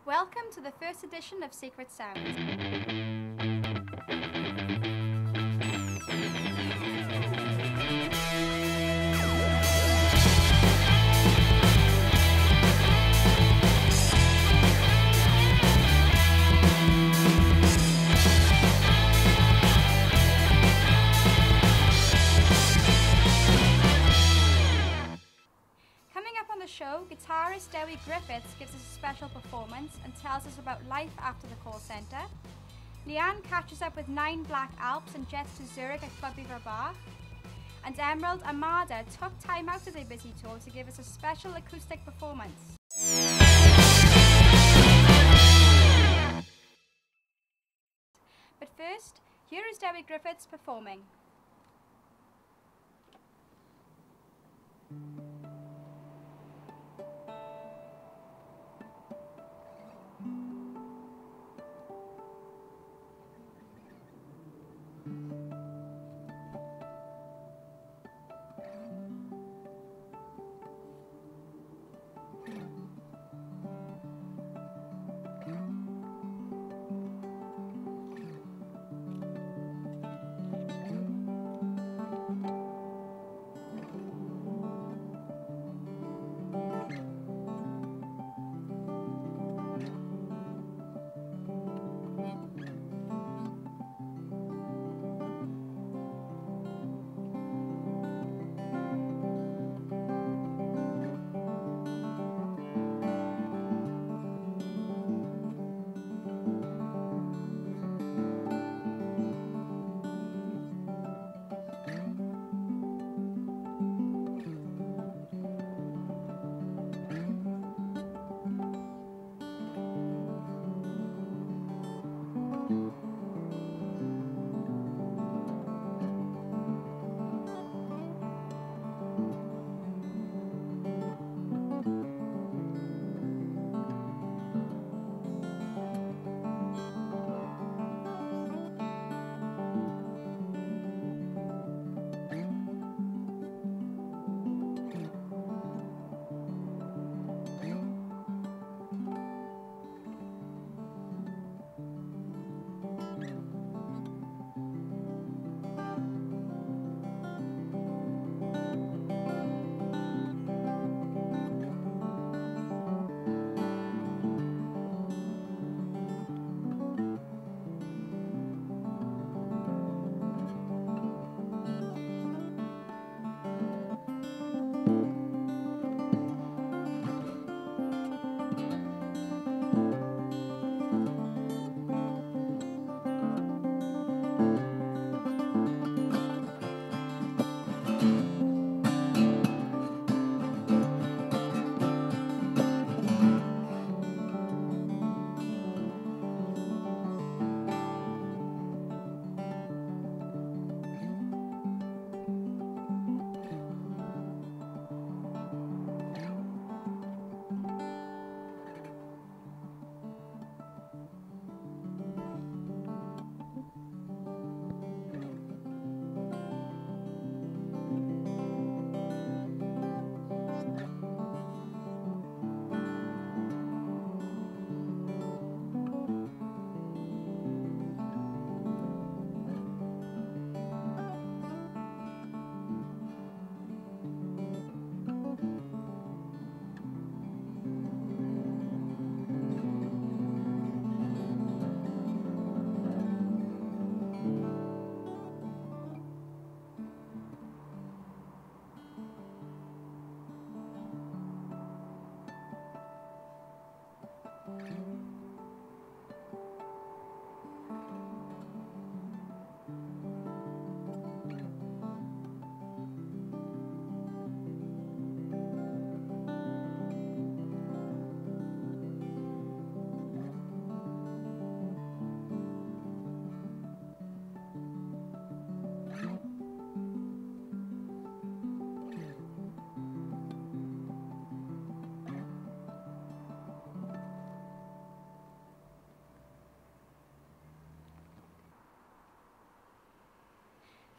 Welcome to the first edition of Secret Sound. Show, guitarist Dewi Griffiths gives us a special performance and tells us about life after the call centre. Leanne catches up with Nine Black Alps and jets to Zurich at Club Bar. And Emerald Armada took time out of their busy tour to give us a special acoustic performance. But first, here is Dewi Griffiths performing.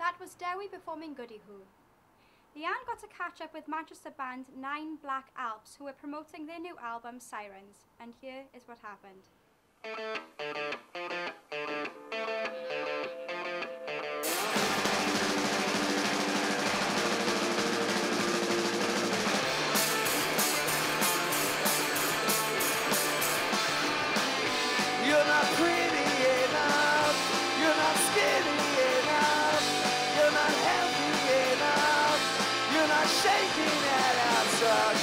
That was Dewi performing Goody Hoo. Leanne got to catch up with Manchester band Nine Black Alps, who were promoting their new album Sirens, and here is what happened. You're not pretty enough, you're not skinny enough, you're not healthy enough, you're not shaking at our touch.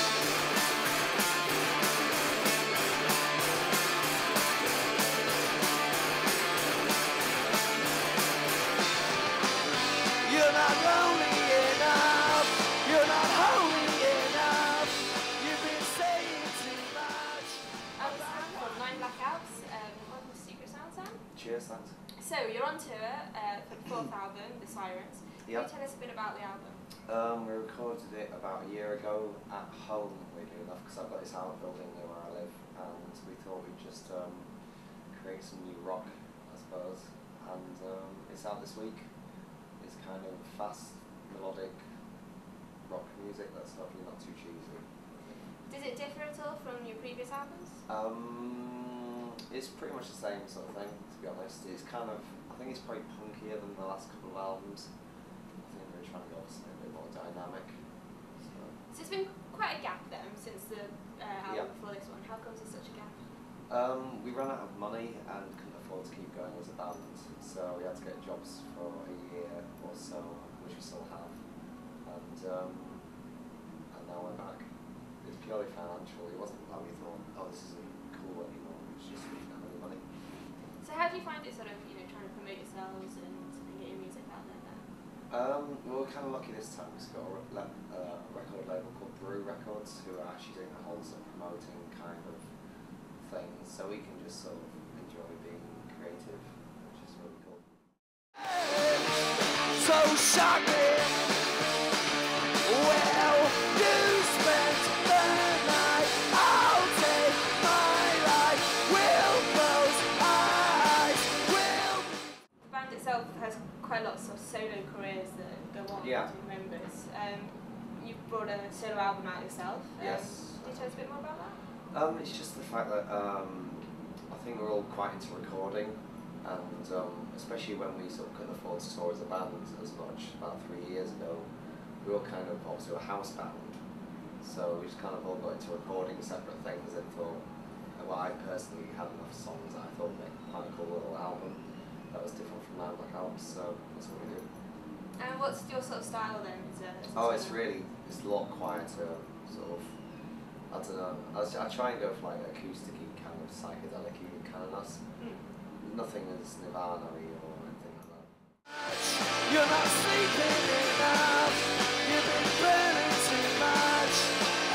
You're not lonely enough, you're not holy enough, you've been saying too much. I'm Sam from Nine Black Alps. Welcome to Secret Sound, Sam. Cheers, thanks. So you're on tour for the fourth album, The Sirens. Can you tell us a bit about the album? We recorded it about a year ago at home, weirdly enough, because I've got this art building near where I live, and we thought we'd just create some new rock, I suppose. And it's out this week. It's kind of fast, melodic rock music that's hopefully not too cheesy. Does it differ at all from your previous albums? It's pretty much the same sort of thing, to be honest. It's kind of, I think it's probably punkier than the last couple of albums. I think we're trying to go for something a bit more dynamic. So it's been quite a gap then since the album before this one. How comes there's such a gap? we ran out of money and couldn't afford to keep going as a band, so we had to get jobs for a year or so, which we still have. And now we're back. It's purely financial. It wasn't like we thought, oh, this isn't cool anymore. It's just we didn't have any money. So how do you find it sort of, trying to promote yourselves and get your music out there then? Well, we're kind of lucky this time. We've got a record label called Brew Records, who are actually doing the whole sort of promoting kind of things, so we can just sort of enjoy being creative, which is really cool. So shocking. Well, you spent the night. I'll take my life. We'll close eyes. We'll. The band itself has quite lots of solo careers that go on between members. You've brought a solo album out yourself. Yes. Can you tell us a bit more about that? It's just the fact that I think we're all quite into recording, and especially when we sort of couldn't afford to tour as a band as much about 3 years ago, we were kind of obviously a house band, so we just kind of all got into recording separate things and thought, well, I personally had enough songs that I thought would make quite a cool little album that was different from Nine Black Alps, so that's what we did. And what's your sort of style then? It's a lot quieter, sort of. I don't know. I try and go for like acoustic-y kind of psychedelic-y kind of nuts. Nothing as Nirvana-y or anything like that. You're not sleeping enough. You've been burning too much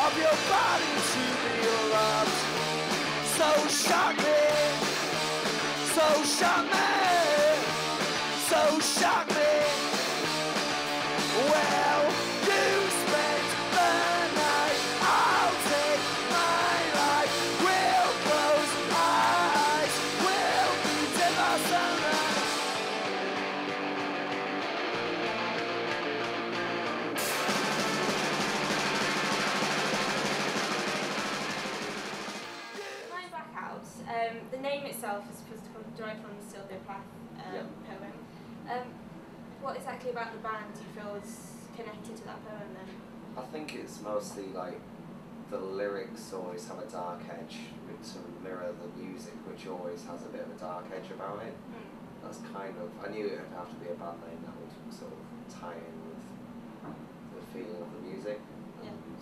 of your body to be loved. So shock me. So shock me. So shock me. Well, you spent the night. I'll take my life. We'll close eyes. We'll be till our sunrise. Nine Black Alps, the name itself is supposed to come derived from the Sylvia Plath poem. What exactly about the band do you feel is connected to that poem then? I think it's mostly like the lyrics always have a dark edge to mirror the music, which always has a bit of a dark edge about it. That's kind of, I knew it would have to be a band name that would sort of tie in with the feeling of the music.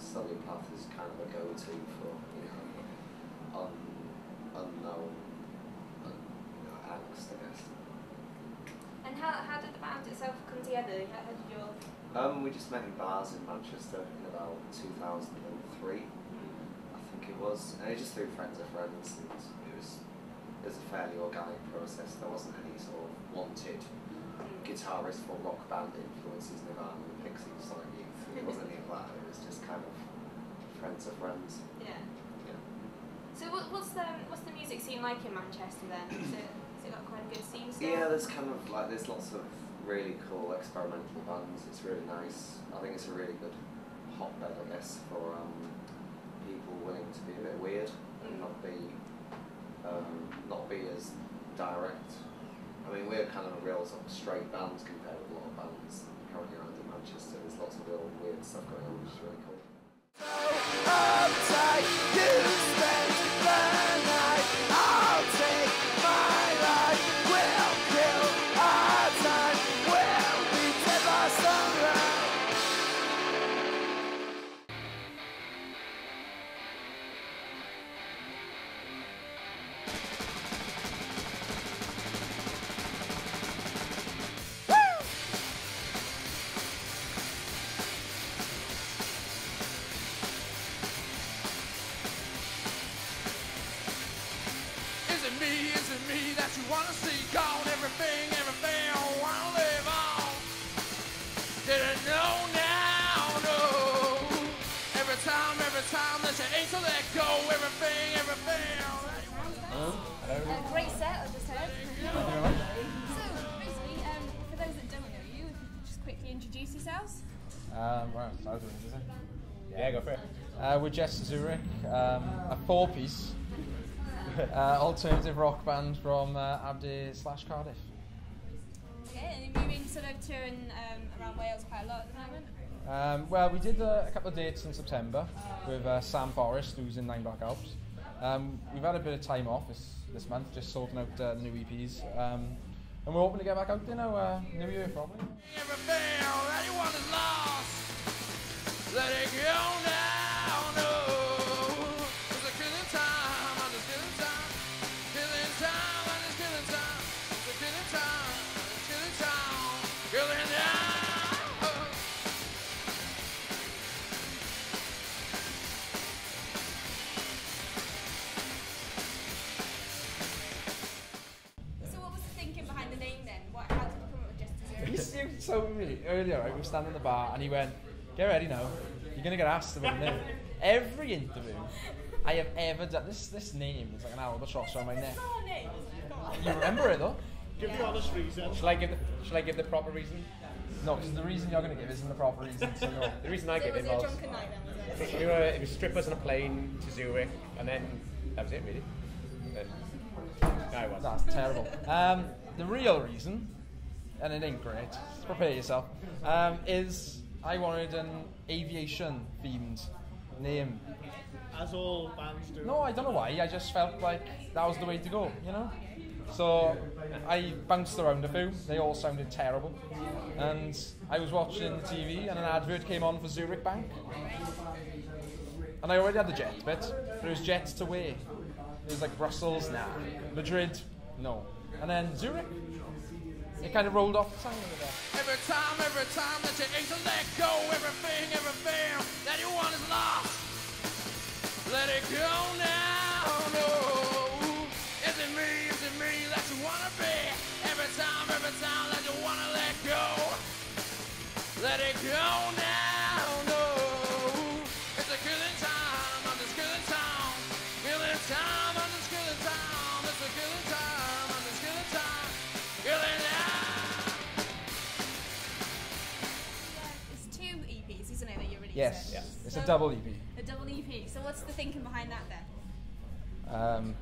Sylvia Plath is kind of a go-to for, unknown, angst, I guess. And how did the band itself come together? How did you all... We just met in bars in Manchester in about 2003, I think it was. And it just through friends of friends, and it was a fairly organic process. There wasn't any sort of wanted guitarist for rock band influences, Nirvana and Pixies, Sonic Youth. It wasn't any of that. It was just kind of friends of friends. Yeah. So what's the music scene like in Manchester then? Has it got quite a good scene still? Yeah, there's kind of like, there's lots of really cool experimental bands. It's really nice. I think it's a really good hotbed, I guess, for people willing to be a bit weird and not be as direct. I mean, we're kind of a real sort of straight band compared with a lot of bands currently around in Manchester. There's lots of real weird stuff going on, which is really cool. Uptight, you spend the night. I'll take my life. We'll kill our time. We'll be dead by sunrise. Is it me that you wanna see gone? Everything, I wanna live on. Didn't know now, no. Every time that you ain't to let go. Everything. Great set, I just heard. So, basically, for those that don't know you, if you could just quickly introduce yourselves. Right, so I was doing, is it? Yeah, go for it. We're Just Zurich, a four-piece alternative rock band from Aberdeen/Cardiff. Okay, and you've been sort of touring around Wales quite a lot at the moment? Well, we did a couple of dates in September with Sam Forrest, who's in Nine Black Alps. We've had a bit of time off this month, just sorting out the new EPs. And we're hoping to get back out there now, New Year probably. Everything that you want is lost. Let it go now, no. It's a killing time, I'm just killing time. Killing time, I'm just killing time. It's a killing time, killing time. Killing time. So what was the thinking behind the name then? How did you come up with Just Zurich? He told me earlier, right, we were standing in the bar and he went, "Get ready now, you're going to get asked about the name." Every interview I have ever done, this name is like an albatross on my neck. It's not a name, isn't it? Come on. You remember it though? Give the honest reason. Shall I give the proper reason? No, because the reason you're going to give isn't the proper reason, so no. The reason I So give was it it a was drunken night then, was it? it was strippers on a plane to Zurich, and then that was it really. Then, no, it wasn't. That's terrible. The real reason, and it ain't great, just prepare yourself, is I wanted an aviation themed name. As all bands do. No, I don't know why, I just felt like that was the way to go, you know? So I bounced around a few, they all sounded terrible. And I was watching the TV and an advert came on for Zurich Bank. And I already had the jet bit, but it was jets to where? It was like Brussels, nah. Madrid, no. And then Zurich. It kind of rolled off the tongue a bit. Every time that you aim to let go, everything that you want is lost. Let it go now, no. Is it me that you wanna be? Every time that you wanna let go. Let it go now, no. It's a killing time, I'm just killing time. Killing time, I'm just killing time. It's a killing time, I'm just killing time. Killing time. It's 2 EPs, isn't it, that you're releasing? Yes, Yeah. it's a double EP. A double EP. So what's the thinking behind that then?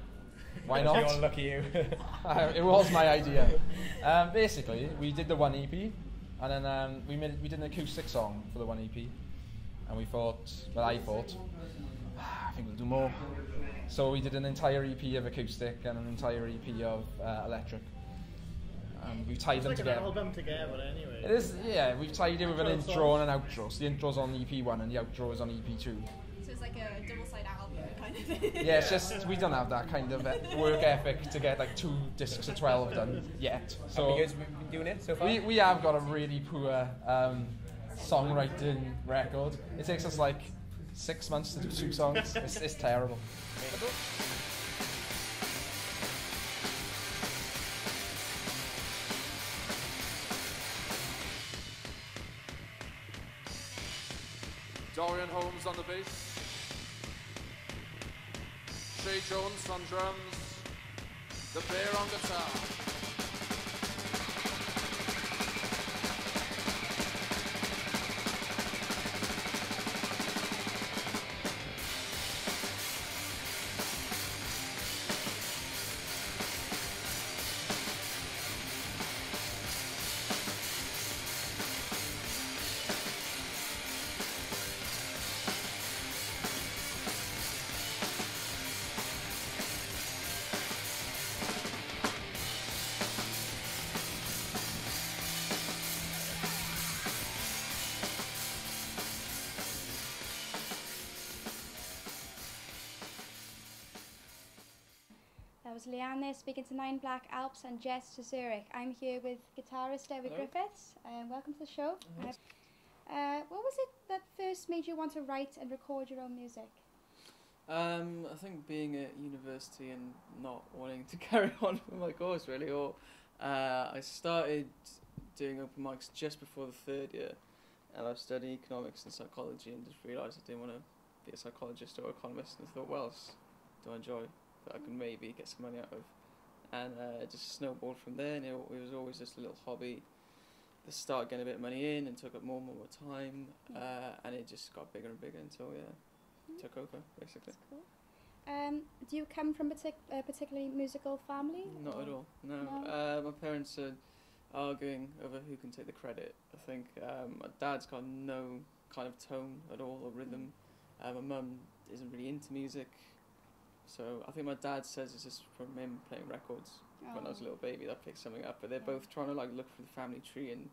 Why You're not? lucky you. It was my idea. Basically, we did the one EP, and then we did an acoustic song for the one EP, and we thought, well, I thought, I think we'll do more. So we did an entire EP of acoustic and an entire EP of electric. And we tied It's them like together. an album together anyway. It is, yeah. We've tied it with an 12 intro songs. and an outro. So the intro's on EP1 and the outro is on EP2. So it's like a double-side album kind of thing. Yeah, it's just we don't have that kind of work ethic to get like 2 discs of 12 done yet. How So many years have we been doing it so far? we have got a really poor songwriting record. It takes us like 6 months to do 2 songs. It's terrible. Dorian Holmes on the bass. Shay Jones on drums. The Bear on guitar. That was Leanne there speaking to Nine Black Alps and Jess to Zurich. I'm here with guitarist Dewi Griffiths. Welcome to the show. What was it that first made you want to write and record your own music? I think being at university and not wanting to carry on with my course really, or I started doing open mics just before the third year, and I studied economics and psychology and just realised I didn't want to be a psychologist or economist, and thought, what else do I enjoy that I can maybe get some money out of, and it just snowballed from there, and it was always just a little hobby that started getting a bit of money in and took up more and more time, and it just got bigger and bigger until took over basically. That's cool. Do you come from a particularly musical family? Not at all, no. My parents are arguing over who can take the credit. I think my dad's got no kind of tone at all or rhythm. My mum isn't really into music, so I think my dad says it's just from him playing records when I was a little baby that picked something up, but they're both trying to like look for the family tree and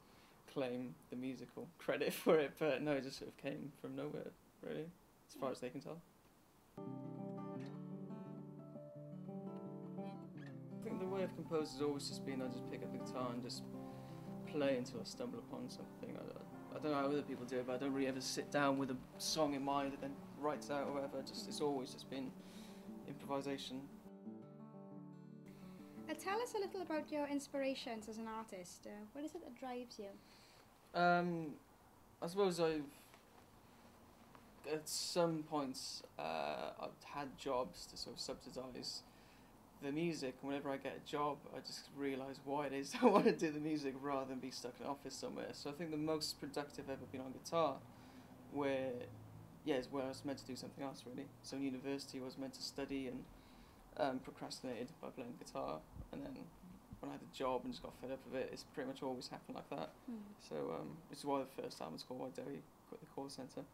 claim the musical credit for it, but no, it just sort of came from nowhere really, as far as they can tell. I think the way I've composed has always just been I just pick up the guitar and just play until I stumble upon something. I don't know how other people do it, but I don't really ever sit down with a song in mind and then write it out or whatever. It's always just been improvisation. Tell us a little about your inspirations as an artist. What is it that drives you? I suppose at some points I've had jobs to sort of subsidise the music, and whenever I get a job I just realise why it is I want to do the music rather than be stuck in an office somewhere. So I think the most productive I've ever been on guitar where I was meant to do something else really. So in university I was meant to study and procrastinated by playing guitar, and then when I had a job and just got fed up with it, it's pretty much always happened like that. So which is why the first album was called Why Dewi Quit the Call Centre.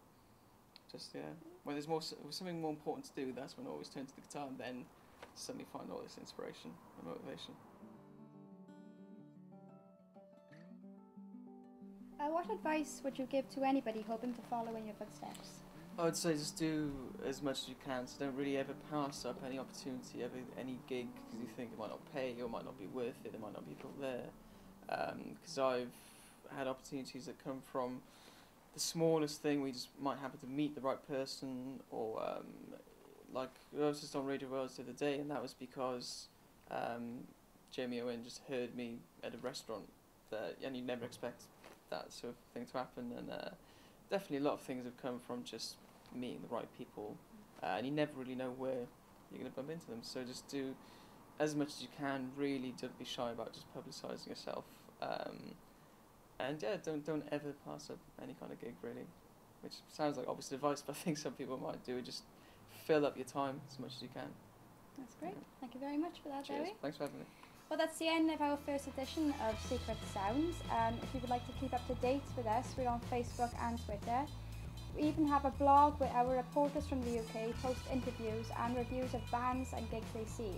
Just when there's something more important to do, that's when I always turn to the guitar and then suddenly find all this inspiration and motivation. What advice would you give to anybody hoping to follow in your footsteps? I would say just do as much as you can, so don't really ever pass up any opportunity, any gig, because you think it might not pay or might not be worth it, there might not be people there. Because I've had opportunities that come from the smallest thing, we just might happen to meet the right person, or like I was just on Radio Wales the other day, and that was because Jamie Owen just heard me at a restaurant, and you never expect that sort of thing to happen, and definitely a lot of things have come from just meeting the right people, and you never really know where you're going to bump into them, so just do as much as you can, really don't be shy about just publicising yourself, and don't ever pass up any kind of gig really, which sounds like obvious advice, but I think some people might do it, just fill up your time as much as you can. That's great. Thank you very much for that, Cheers. Dewi. Thanks for having me. Well, that's the end of our first edition of Secret Sounds. If you would like to keep up to date with us, we're on Facebook and Twitter. We even have a blog where our reporters from the UK post interviews and reviews of bands and gigs they see.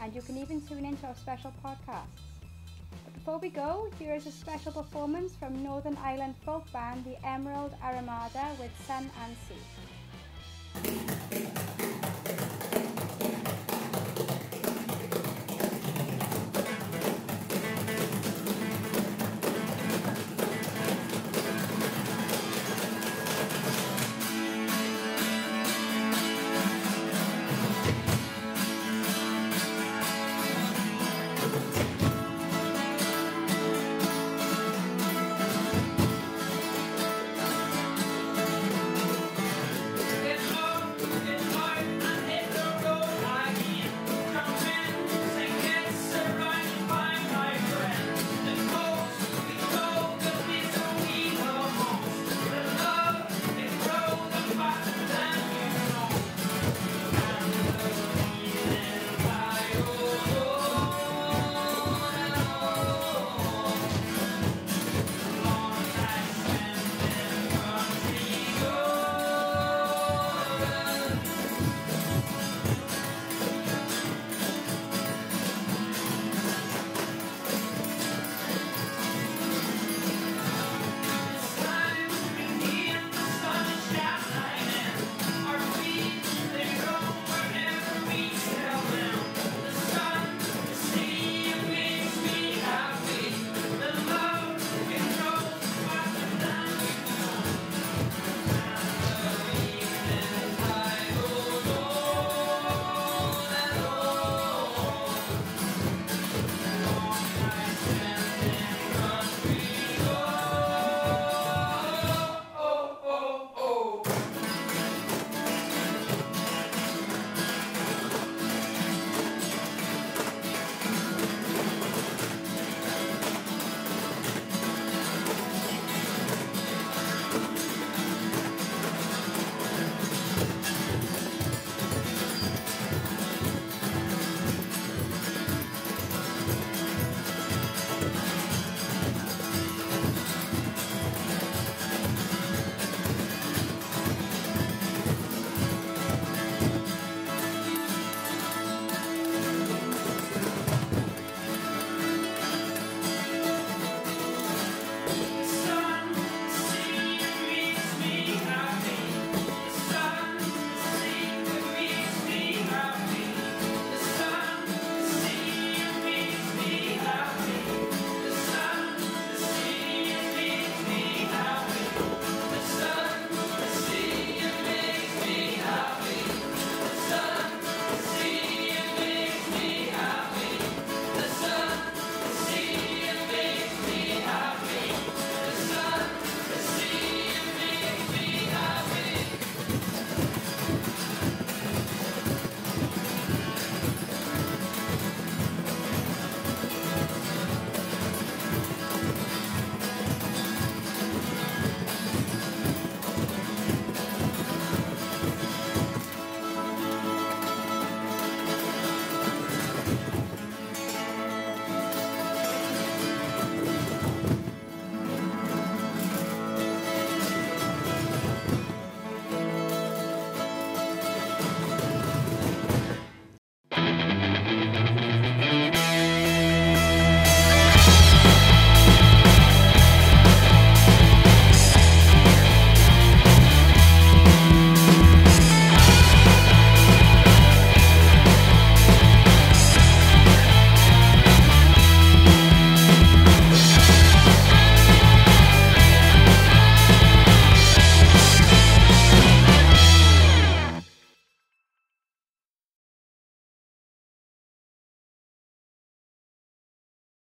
And you can even tune into our special podcasts. But before we go, here is a special performance from Northern Ireland folk band, the Emerald Armada, with Sun and Sea.